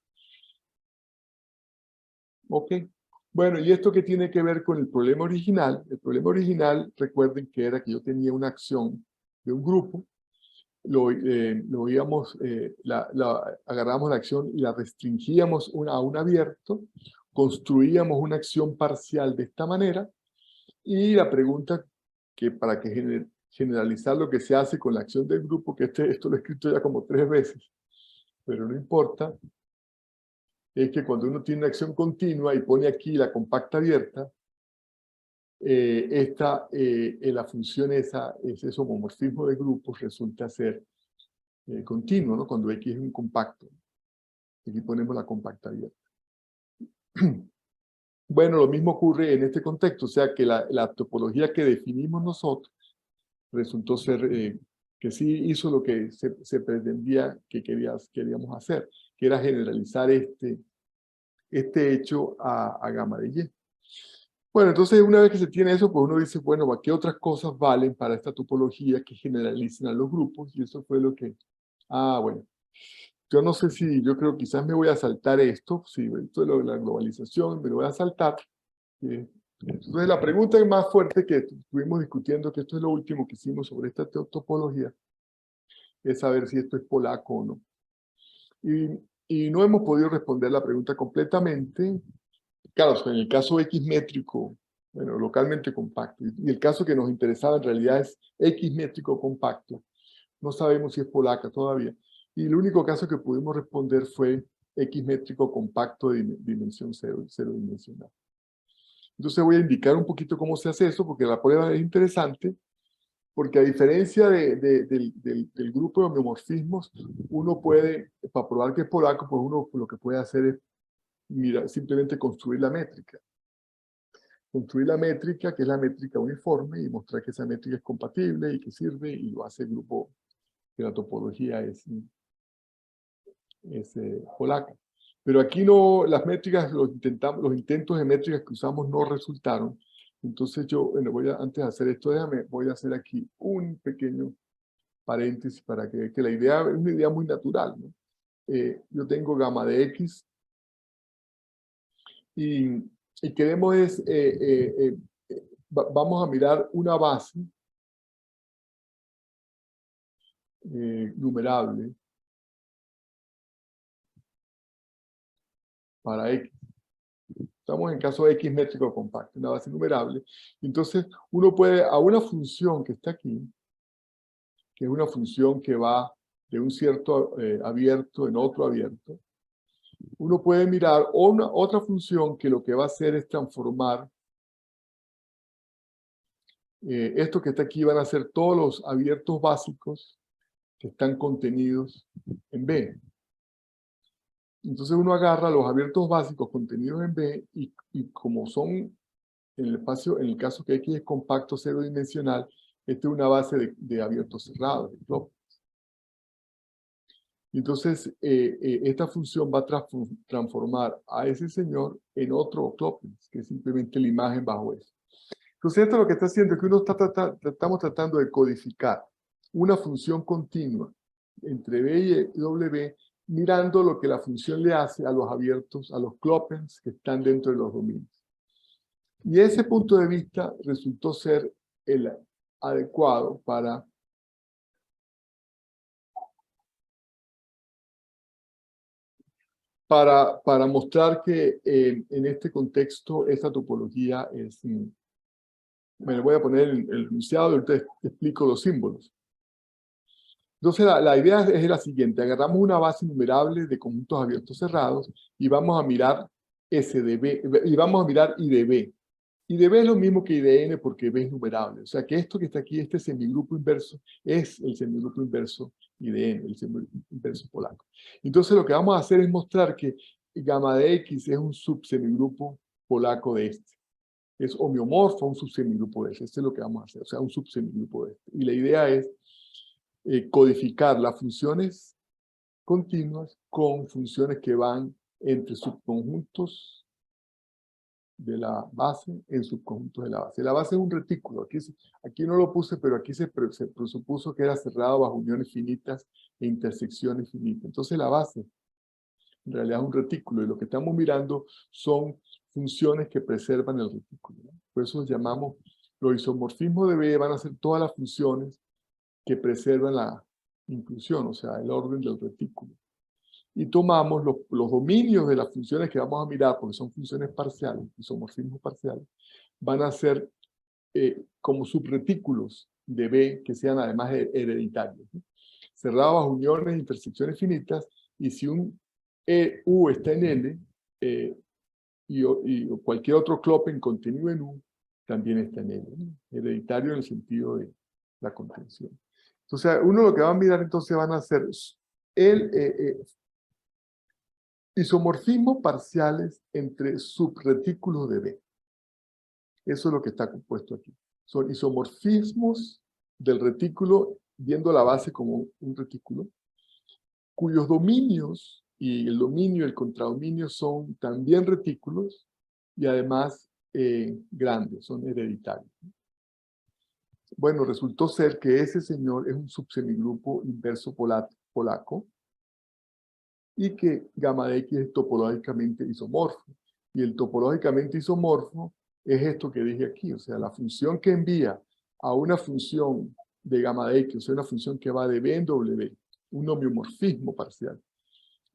Ok. Bueno, ¿y esto qué tiene que ver con el problema original? El problema original, recuerden que era que yo tenía una acción de un grupo, agarramos la acción y la restringíamos a un abierto, construíamos una acción parcial de esta manera, y la pregunta que para que generalizar lo que se hace con la acción del grupo, que esto lo he escrito ya como 3 veces, pero no importa, es que cuando uno tiene una acción continua y pone aquí la compacta abierta, la función ese homomorfismo de grupos resulta ser continuo, ¿no? Cuando X es un compacto. Aquí ponemos la compacta abierta. Bueno, lo mismo ocurre en este contexto, o sea que la topología que definimos nosotros resultó ser que sí hizo lo que se pretendía que queríamos hacer, que era generalizar este hecho a gamma de Y. Bueno, entonces una vez que se tiene eso, pues uno dice, bueno, ¿qué otras cosas valen para esta topología que generalicen a los grupos? Y eso fue lo que... bueno. Yo no sé si, yo creo quizás me voy a saltar esto, si esto de la globalización, me lo voy a saltar. Entonces la pregunta más fuerte que estuvimos discutiendo, que esto es lo último que hicimos sobre esta topología, es saber si esto es polaco o no. Y no hemos podido responder la pregunta completamente. Claro, en el caso X métrico, bueno, localmente compacto, y el caso que nos interesaba en realidad es X métrico compacto. No sabemos si es polaca todavía. Y el único caso que pudimos responder fue X métrico compacto de dimensión cero dimensional. Entonces voy a indicar un poquito cómo se hace eso, porque la prueba es interesante, porque a diferencia del grupo de homeomorfismos, uno puede, para probar que es polaco, pues uno lo que puede hacer es simplemente construir la métrica. Construir la métrica, que es la métrica uniforme, y mostrar que esa métrica es compatible y que sirve, y lo hace el grupo, que la topología es polaca. Pero aquí no, las métricas, los intentos de métricas que usamos no resultaron. Entonces yo, bueno, antes de hacer esto, voy a hacer aquí un pequeño paréntesis para que la idea es una idea muy natural, ¿no? Yo tengo gamma de X y queremos vamos a mirar una base numerable para X. Estamos en caso de X métrico compacto, una base numerable. Entonces, uno puede, a una función que está aquí, que es una función que va de un cierto abierto en otro abierto, uno puede mirar otra función que lo que va a hacer es transformar esto que está aquí, van a ser todos los abiertos básicos que están contenidos en B. Entonces uno agarra los abiertos básicos contenidos en B y como son en el espacio, en el caso que X es compacto cero dimensional, esta es una base de abiertos cerrados, de Clopens. Entonces, esta función va a transformar a ese señor en otro Clopens, que es simplemente la imagen bajo eso. Entonces, esto lo que está haciendo es que estamos tratando de codificar una función continua entre B y W, mirando lo que la función le hace a los abiertos, a los Clopens que están dentro de los dominios. Y ese punto de vista resultó ser el adecuado para mostrar que en este contexto esta topología es... Me voy a poner el enunciado y ahorita explico los símbolos. Entonces la idea es la siguiente: agarramos una base numerable de conjuntos abiertos cerrados y vamos a mirar S de B, y vamos a mirar I de B. I de B es lo mismo que I de N porque B es numerable. O sea que esto que está aquí, este semigrupo inverso, es el semigrupo inverso I de N, el semigrupo inverso polaco. Entonces lo que vamos a hacer es mostrar que gamma de X es un subsemigrupo polaco de este. es homeomorfo a un subsemigrupo de ese. Este es lo que vamos a hacer, o sea, un subsemigrupo de este. Y la idea es codificar las funciones continuas con funciones que van entre subconjuntos de la base en subconjuntos de la base. La base es un retículo. Aquí no lo puse, pero aquí se presupuso que era cerrado bajo uniones finitas e intersecciones finitas. Entonces la base en realidad es un retículo y lo que estamos mirando son funciones que preservan el retículo, ¿no? Por eso los llamamos, los isomorfismos de B van a ser todas las funciones que preservan la inclusión, o sea, el orden del retículo. Y tomamos los dominios de las funciones que vamos a mirar, porque son funciones parciales, isomorfismos parciales, van a ser como subretículos de B que sean además hereditarios, ¿no? Cerrados bajo uniones e intersecciones finitas, y si un U está en L, y cualquier otro clopen contenido en U, también está en L, ¿no? Hereditario en el sentido de la contención. Entonces, uno lo que va a mirar entonces van a ser el isomorfismos parciales entre subretículos de B. Eso es lo que está compuesto aquí. Son isomorfismos del retículo, viendo la base como un retículo, cuyos dominios, y el dominio y el contradominio son también retículos, y además grandes, son hereditarios. Bueno, resultó ser que ese señor es un subsemigrupo inverso polaco, y que gamma de X es topológicamente isomorfo. Y el topológicamente isomorfo es esto que dije aquí, o sea, la función que envía a una función de gamma de X, o sea, una función que va de B en W, un homeomorfismo parcial.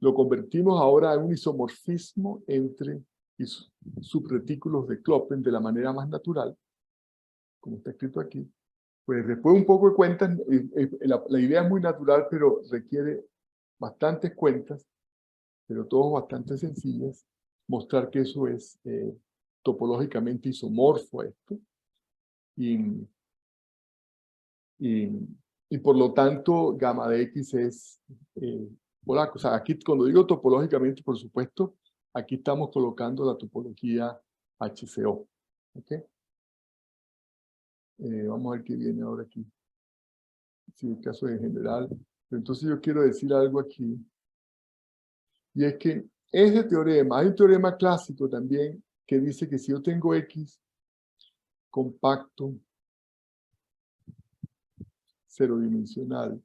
Lo convertimos ahora en un isomorfismo entre subretículos de Kloppen de la manera más natural, como está escrito aquí. Pues después un poco de cuentas, la idea es muy natural, pero requiere bastantes cuentas, pero todos bastante sencillas, mostrar que eso es topológicamente isomorfo a esto. Y por lo tanto, gamma de X es polaco. O sea, aquí cuando digo topológicamente, por supuesto, aquí estamos colocando la topología HCO. ¿Ok? Vamos a ver qué viene ahora aquí. Si el caso en general. Pero entonces yo quiero decir algo aquí. Y es que ese teorema, hay un teorema clásico también que dice que si yo tengo X compacto, cerodimensional,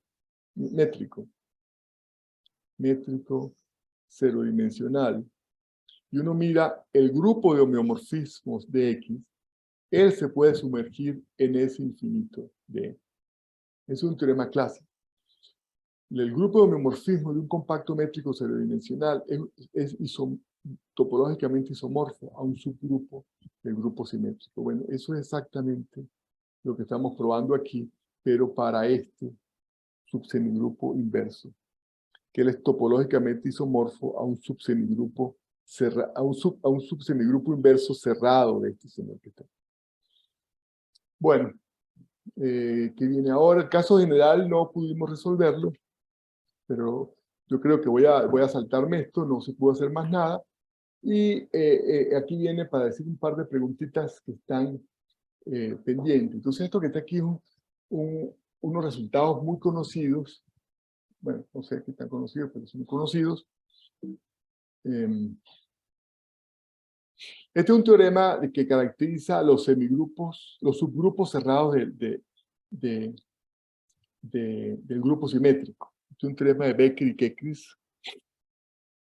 métrico, cerodimensional, y uno mira el grupo de homeomorfismos de X, él se puede sumergir en ese infinito de. Es un teorema clásico. El grupo de homeomorfismo de un compacto métrico cerodimensional es topológicamente isomorfo a un subgrupo del grupo simétrico. Bueno, eso es exactamente lo que estamos probando aquí, pero para este subsemigrupo inverso, que él es topológicamente isomorfo a un subsemigrupo a un subsemigrupo inverso cerrado de este señor que está. Bueno, ¿qué viene ahora? El caso general no pudimos resolverlo, pero yo creo que voy a saltarme esto, no se pudo hacer más nada. Y aquí viene para decir un par de preguntitas que están pendientes. Entonces esto que está aquí es unos resultados muy conocidos. Bueno, no sé qué tan conocidos, pero son conocidos. Este es un teorema que caracteriza los semigrupos, los subgrupos cerrados del grupo simétrico. Este es un teorema de Becker y Kekris,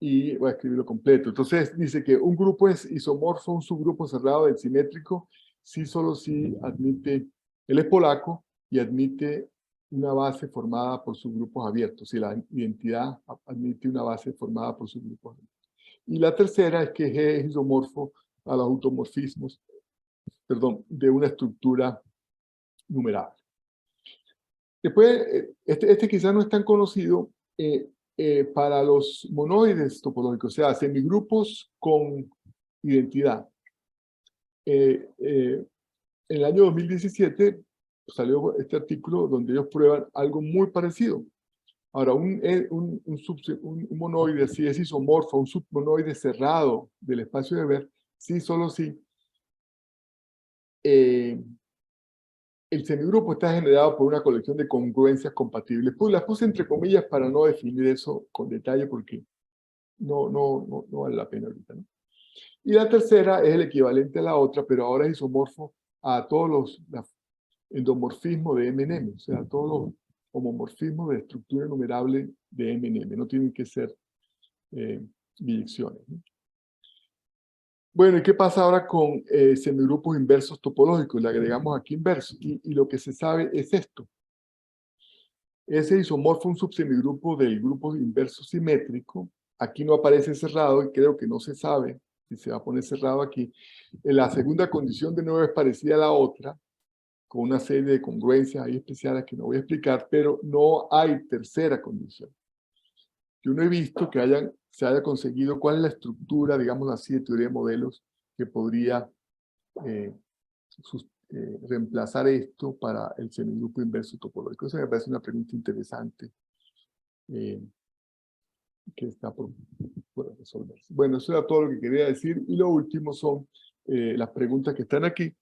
y voy a escribirlo completo. Entonces dice que un grupo es isomorfo a un subgrupo cerrado del simétrico si solo si admite, él es polaco y admite una base formada por subgrupos abiertos, si la identidad admite una base formada por subgrupos abiertos. Y la tercera es que G es isomorfo a los automorfismos, perdón, de una estructura numerable. Después, este quizás no es tan conocido para los monoides topológicos, o sea, semigrupos con identidad. En el año 2017 salió este artículo donde ellos prueban algo muy parecido. Ahora, un monoide así es isomorfo, un submonoide cerrado del espacio de Ver, sí, solo sí, el semigrupo está generado por una colección de congruencias compatibles. Pues las puse entre comillas para no definir eso con detalle porque no vale la pena ahorita, ¿no? Y la tercera es el equivalente a la otra, pero ahora es isomorfo a todos los endomorfismos de M&M, o sea, todos los homomorfismos de estructura enumerable de M&M. No tienen que ser biyecciones, ¿no? Bueno, ¿y qué pasa ahora con semigrupos inversos topológicos? Le agregamos aquí inverso. Y lo que se sabe es esto. Ese isomorfo, un subsemigrupo del grupo inverso simétrico, aquí no aparece cerrado y creo que no se sabe si se va a poner cerrado aquí. La segunda condición de nuevo es parecida a la otra, con una serie de congruencias ahí especiales que no voy a explicar, pero no hay tercera condición. Yo no he visto que se haya conseguido cuál es la estructura, digamos así, de teoría de modelos que podría reemplazar esto para el semigrupo inverso topológico. Eso me parece una pregunta interesante que está por resolverse. Bueno, eso era todo lo que quería decir. Y lo último son las preguntas que están aquí.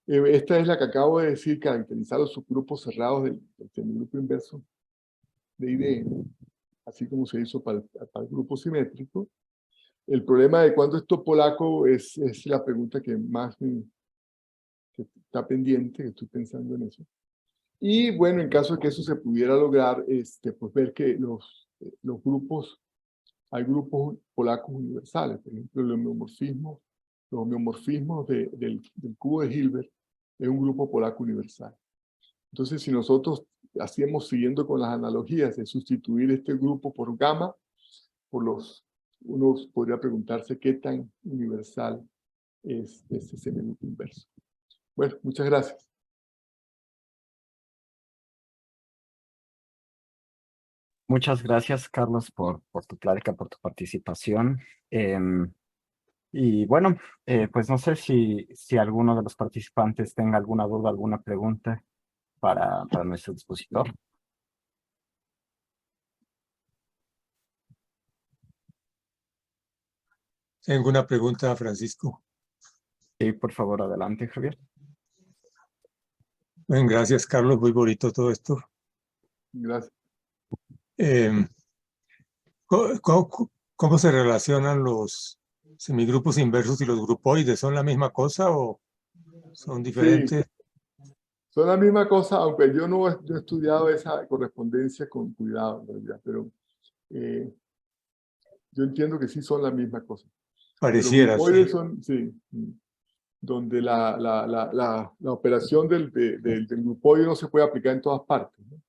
Esta es la que acabo de decir, caracterizar los subgrupos cerrados del semigrupo inverso de IDM, así como se hizo para el grupo simétrico. El problema de cuándo es topolaco es la pregunta que más que está pendiente, que estoy pensando en eso. Y bueno, en caso de que eso se pudiera lograr, pues ver que los grupos, hay grupos polacos universales, por ejemplo, los homeomorfismos del cubo de Hilbert es un grupo polaco universal. Entonces, si nosotros hacíamos, siguiendo con las analogías, de sustituir este grupo por gamma, uno podría preguntarse qué tan universal es este semigrupo inverso. Bueno, muchas gracias.
Muchas gracias, Carlos, por tu plática, por tu participación. Y bueno, pues no sé si alguno de los participantes tenga alguna duda, alguna pregunta para nuestro expositor.
Tengo una pregunta, Francisco.
Sí, por favor, adelante, Javier.
Bueno, gracias, Carlos. Muy bonito todo esto.
Gracias.
¿Cómo se relacionan los semigrupos inversos y los grupoides? ¿Son la misma cosa o son diferentes?
Sí, son la misma cosa, aunque yo no he estudiado esa correspondencia con cuidado, en realidad, pero yo entiendo que sí son la misma cosa.
Pareciera,
los grupoides
sí.
son, sí, donde la operación del grupoide no se puede aplicar en todas partes, ¿no?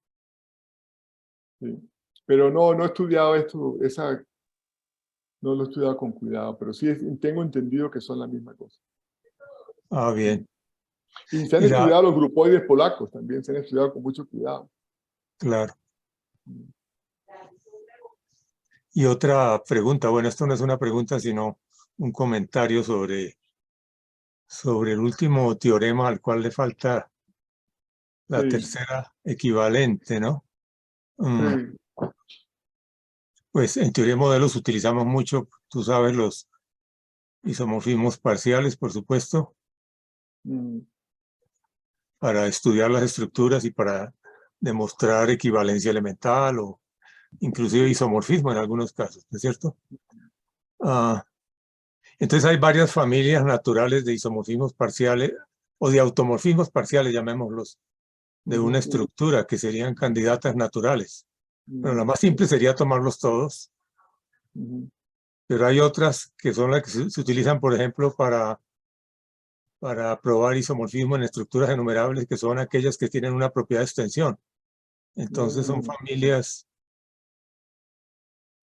Sí. Pero no he estudiado esto, no lo he estudiado con cuidado, pero sí tengo entendido que son la misma cosa.
Ah, bien.
Y se han estudiado los grupoides polacos también, se han estudiado con mucho cuidado.
Claro. Y otra pregunta, bueno, esto no es una pregunta, sino un comentario sobre el último teorema al cual le falta la tercera equivalente, ¿no?
Sí.
Pues en teoría de modelos utilizamos mucho, tú sabes, los isomorfismos parciales, por supuesto, para estudiar las estructuras y para demostrar equivalencia elemental o inclusive isomorfismo en algunos casos, ¿no es cierto? Entonces hay varias familias naturales de isomorfismos parciales o de automorfismos parciales, llamémoslos, de una estructura que serían candidatas naturales. Pero la más simple sería tomarlos todos. Pero hay otras que son las que se utilizan, por ejemplo, para probar isomorfismo en estructuras enumerables, que son aquellas que tienen una propiedad de extensión. Entonces son familias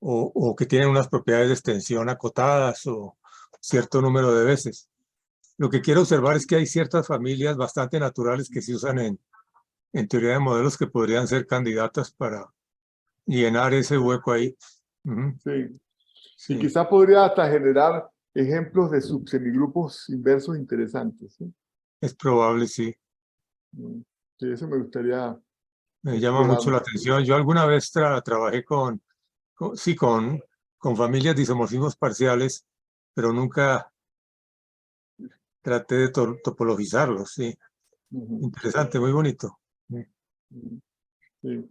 o que tienen unas propiedades de extensión acotadas o cierto número de veces. Lo que quiero observar es que hay ciertas familias bastante naturales que se usan en teoría de modelos que podrían ser candidatas para llenar ese hueco ahí.
Sí.
Sí.
Y quizás podría hasta generar ejemplos de subsemigrupos inversos interesantes, ¿sí?
Es probable, sí.
Sí, eso me gustaría.
Me llama mucho la atención. Yo alguna vez trabajé con familias de isomorfismos parciales, pero nunca traté de topologizarlos, sí. Interesante, muy bonito.
Sí.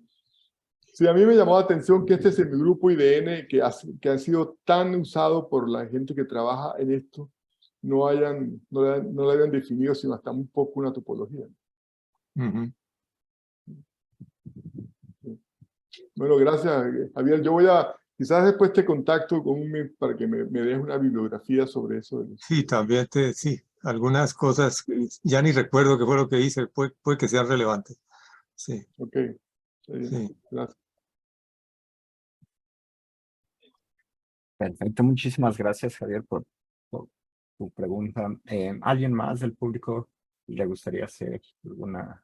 Sí, a mí me llamó la atención que este semigrupo IDN, que ha sido tan usado por la gente que trabaja en esto, no lo hayan definido, sino hasta un poco una topología. Bueno, gracias, Javier. Yo quizás después te contacto para que me des una bibliografía sobre eso.
Sí, también sí, algunas cosas, ya ni recuerdo qué fue lo que hice, puede que sean relevantes. Sí.
Ok,
Sí.
gracias.
Perfecto, muchísimas gracias, Javier, por tu pregunta. ¿Alguien más del público le gustaría hacer alguna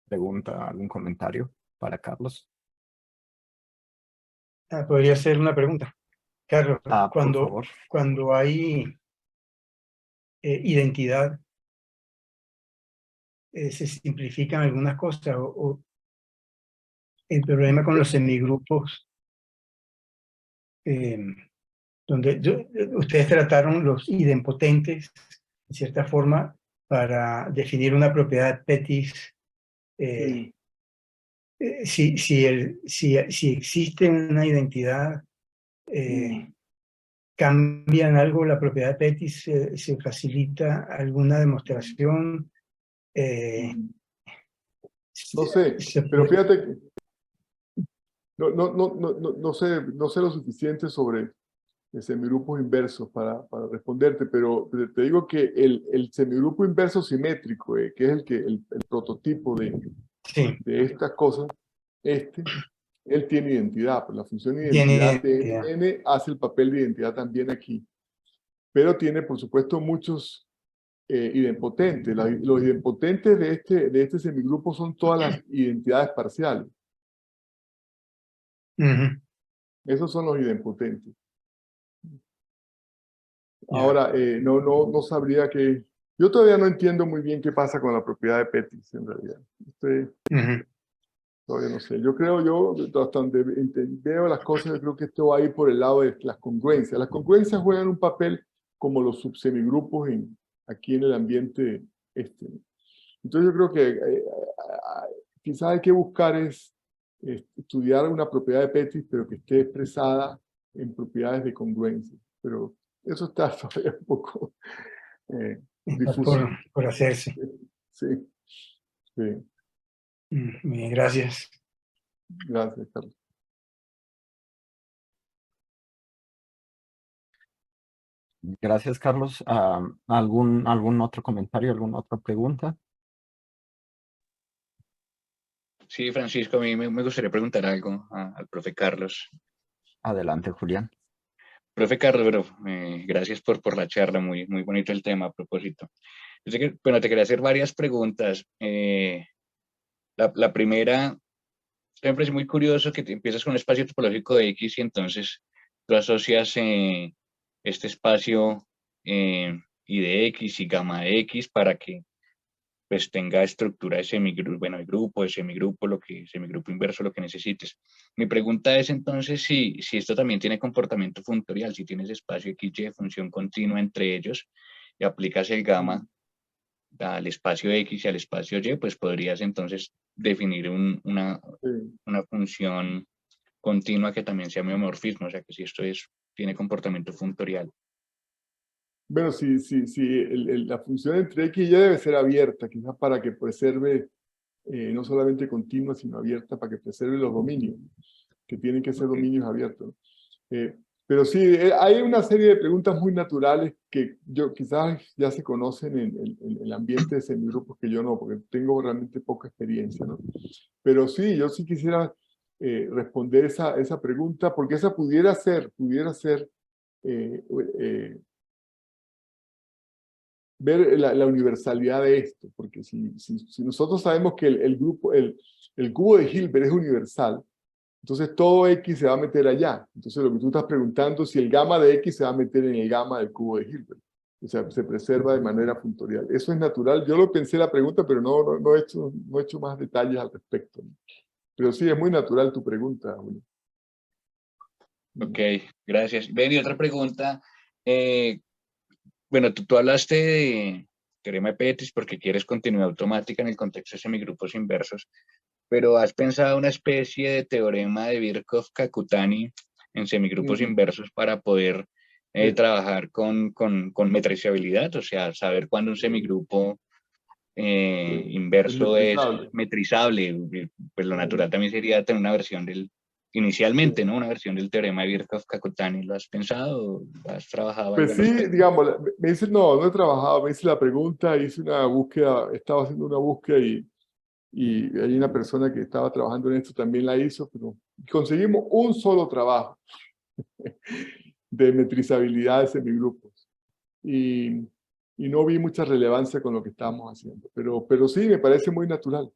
pregunta, algún comentario para Carlos?
Podría ser una pregunta. Carlos,
Por favor.
cuando hay identidad, se simplifican algunas cosas, o el problema con los semigrupos, donde ustedes trataron los idempotentes, en cierta forma, para definir una propiedad Pettis. Si existe una identidad, ¿cambian algo la propiedad Pettis? ¿Se facilita alguna demostración?
No sé, pero fíjate que no sé lo suficiente sobre semigrupos inversos para responderte, pero te digo que el semigrupo inverso simétrico, que es el prototipo de estas cosas, él tiene identidad, pues la función de identidad de n hace el papel de identidad también aquí, pero tiene por supuesto muchos idempotentes. Los idempotentes de este semigrupo son todas las identidades parciales. Esos son los idempotentes. Ahora, no sabría que... Yo todavía no entiendo muy bien qué pasa con la propiedad de Pettis, en realidad. Todavía no sé. Hasta donde veo las cosas, yo creo que esto va a ir por el lado de las congruencias. Las congruencias juegan un papel como los subsemigrupos aquí en el ambiente este. Entonces yo creo que quizás hay que buscar estudiar una propiedad de Pettis, pero que esté expresada en propiedades de congruencia. Pero eso está todavía un poco difuso.
Por hacerse.
Sí.
Bien, gracias.
Gracias, Carlos.
Gracias, Carlos. ¿Algún otro comentario, alguna otra pregunta?
Sí, Francisco, a mí me gustaría preguntar algo al profe Carlos.
Adelante, Julián.
Profe Carlos, gracias por la charla, muy bonito el tema a propósito. Bueno, te quería hacer varias preguntas. La primera, me parece muy curioso que te empiezas con un espacio topológico de X y entonces tú asocias este espacio y de X y gamma de X para que pues tenga estructura de semigrupo, bueno, de grupo, de semigrupo, semigrupo inverso, lo que necesites. Mi pregunta es entonces si esto también tiene comportamiento funtorial, si tienes espacio XY, función continua entre ellos, y aplicas el gamma al espacio X y al espacio Y, pues podrías entonces definir una función continua que también sea miomorfismo, o sea que si esto tiene comportamiento funtorial.
Bueno, la función entre X y Y debe ser abierta, quizás para que preserve no solamente continua, sino abierta para que preserve los dominios, que tienen que ser dominios abiertos. Pero sí, hay una serie de preguntas muy naturales que quizás ya se conocen en el ambiente de semigrupos que yo no, porque tengo realmente poca experiencia, ¿no? Pero sí, yo sí quisiera responder esa pregunta, porque esa pudiera ser ver la universalidad de esto, porque si nosotros sabemos que el cubo de Hilbert es universal, entonces todo X se va a meter allá. Entonces lo que tú estás preguntando es si el gamma de X se va a meter en el gamma del cubo de Hilbert. O sea, se preserva de manera funtorial. Eso es natural. Yo lo pensé la pregunta, pero no he hecho más detalles al respecto. Pero sí, es muy natural tu pregunta, Julio.
Ok, gracias. Ven, y otra pregunta. Bueno, tú hablaste teorema de Pettis porque quieres continuidad automática en el contexto de semigrupos inversos, pero ¿has pensado una especie de teorema de Birkhoff-Kakutani en semigrupos inversos para poder trabajar con metrizabilidad? O sea, saber cuándo un semigrupo inverso es metrizable. Pues lo natural también sería tener una versión inicialmente, ¿no? Una versión del teorema de Birkhoff-Kakutani. ¿Lo has pensado? ¿Has trabajado algo?
Pues sí, digamos, me dice, no he trabajado, me hice la pregunta, hice una búsqueda, estaba haciendo una búsqueda y hay una persona que estaba trabajando en esto, también la hizo, pero conseguimos un solo trabajo de metrizabilidad de semigrupos. Y no vi mucha relevancia con lo que estábamos haciendo. Pero sí, me parece muy natural.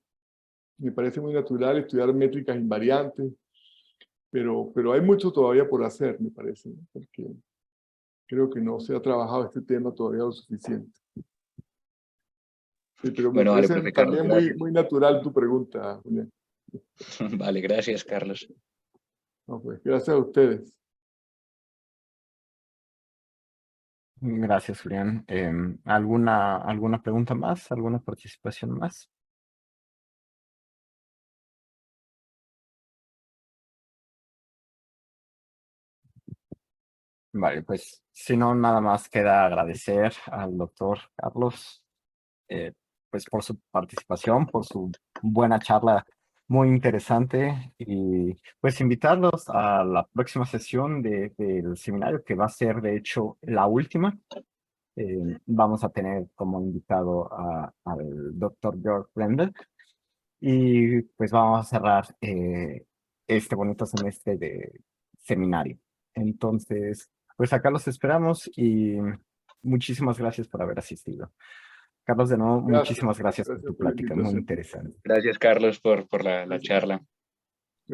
Me parece muy natural estudiar métricas invariantes, pero hay mucho todavía por hacer, me parece, ¿no? Porque creo que no se ha trabajado este tema todavía lo suficiente. Sí, pero me
Bueno, vale,
parece
profe Carlos,
también muy natural tu pregunta, Julián.
Vale, gracias, Carlos.
No, pues, gracias a ustedes.
Gracias, Julián. ¿Alguna pregunta más? ¿Alguna participación más? Vale, pues si no, nada más queda agradecer al doctor Carlos pues por su participación, por su buena charla muy interesante y pues invitarlos a la próxima sesión del seminario que va a ser de hecho la última. Vamos a tener como invitado al doctor Georg Brender y pues vamos a cerrar este bonito semestre de seminario. Entonces, pues acá los esperamos y muchísimas gracias por haber asistido. Carlos, de nuevo, muchísimas gracias por tu
por la
plática, muy
invitación.
interesante.
Gracias, Carlos, por la charla.